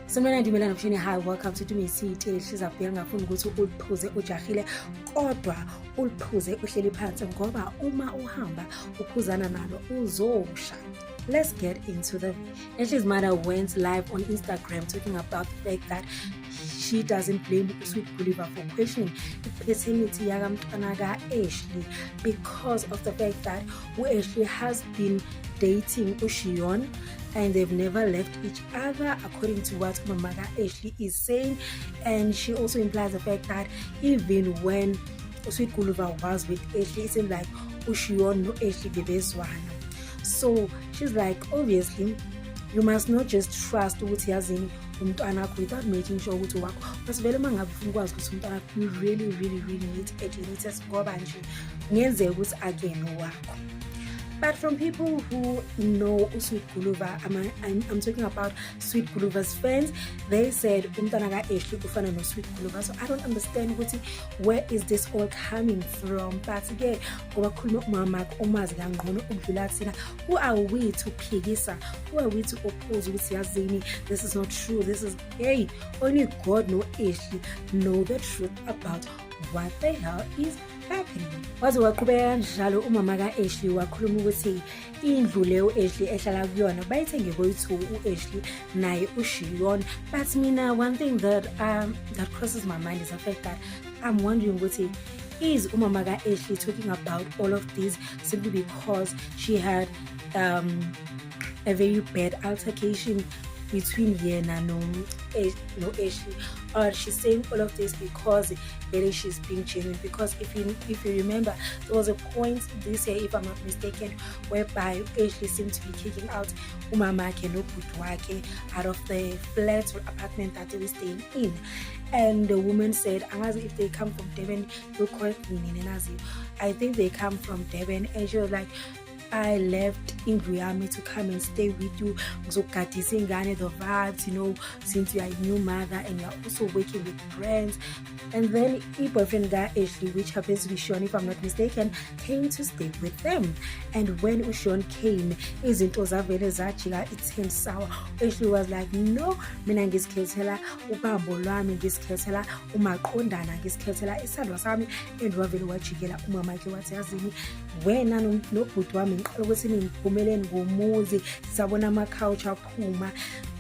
Semana ndimela nokushini hi, welcome to Dumisile. Sizabheka ngafuna ukuthi uliphuze ujahile kodwa uliphuze uhleli phansi ngoba uma uhamba uphuzana nalo uzosha. Let's get into the Ashley's mother went live on Instagram talking about the fact that she doesn't blame Sweet Gulliver for questioning the paternity yakamntwana ka-Ashley because of the fact that Ashley has been dating Ushion and they've never left each other, according to what Mama Ashley is saying. And she also implies the fact that even when Sweet Gulliver was with Ashley, it seemed like Ushion no Ashley bebezwana. So she's like, obviously you must not just trust ukuthi yazini umntwana wakho without making sure ukuthi wakho masivele mangabe ufuna ukwazi ukuthi umntwana wakho you really need test ngoba nje ngenzeka ukuthi akena wakho. But from people who know Sweet Gulliver, I'm talking about Sweet Gulliver's fans, they said umntwana ka-Ashley ufana no Sweet Gulliver. So I don't understand where is this all coming from. But again, ngoba khuluma umama umazi kangcono ukudlula thina, who are we to phikisa? Who are we to oppose ukuthi yazini this is not true? This is only God no Ashley know the truth about what the hell is happening. Waze waqhubeka njalo umama ka-Ashley wakhuluma ukuthi indlu leyo Ashley ehlala kuyona bayithenge koyi-2 u-Ashley naye uShion. But mina one thing that crosses my mind is the fact that I'm wondering ukuthi is umama ka-Ashley talking about all of this simply because she had a very bad altercation between Yena no Ashley, or she's saying all of this because really she's being genuine? Because if you remember, there was a point this year, if I'm not mistaken, whereby Ashley seemed to be kicking out umama ke no butwake out of the flat or apartment that they were staying in, and the woman said, if they come from Devon, you correct me, I think they come from Devon, and she was like, I left in Guyami to come and stay with you. So Katisingane the vibes, since you are a new mother and you're also working with friends. And then her boyfriend guy Ashley, which happens to be Ushion, if I'm not mistaken, came to stay with them. And when Ushion came, it turned sour. Ashley was like, no, mina ngizikhethela ubambo lwami, ngizikhethela umaqondana, ngizikhethela isandla sami, and wavele wajikela umama wakhe wathi yazini wena nobhuti wami ngiqala ukuthi niphumeleni ngomuzi sabona ama-couch aphuma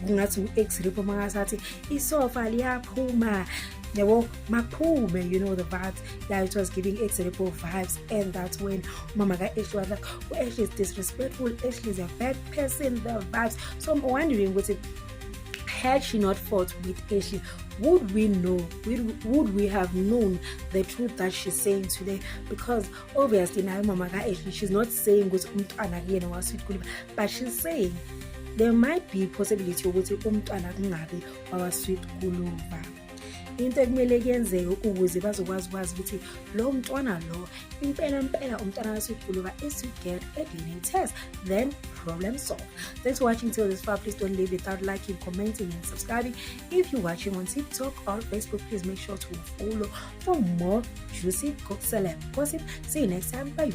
kungathi u-ex-rip mangasathi isofa liyaphuma yabo maphume, the vibes. Yeah, it was giving ex-ripple vibes, and that's when mama ka-Ashley was like, Ashley is disrespectful, Ashley is a bad person, the vibes. So I'm wondering, had she not fought with Ashley, would we know, would we have known the truth that she's saying today? Because obviously now mama ka-Ashley, she's not saying ukuthi umntwana kuyena wa Sweet Gulliver, but she's saying there might be possibility ukuthi umntwana kungabi wa Sweet Gulliver. Into ekumele kuyenzeke ukuze bazokwazi ukuthi lo mntwana lo impela umntwana kaSweet Gulliver is to get a DNA test, then problem solved. Thanks for watching till this far. Please don't leave without liking, commenting and subscribing. If you're watching on TikTok or Facebook, please make sure to follow for more juicy celeb gossip. See you next time. Bye.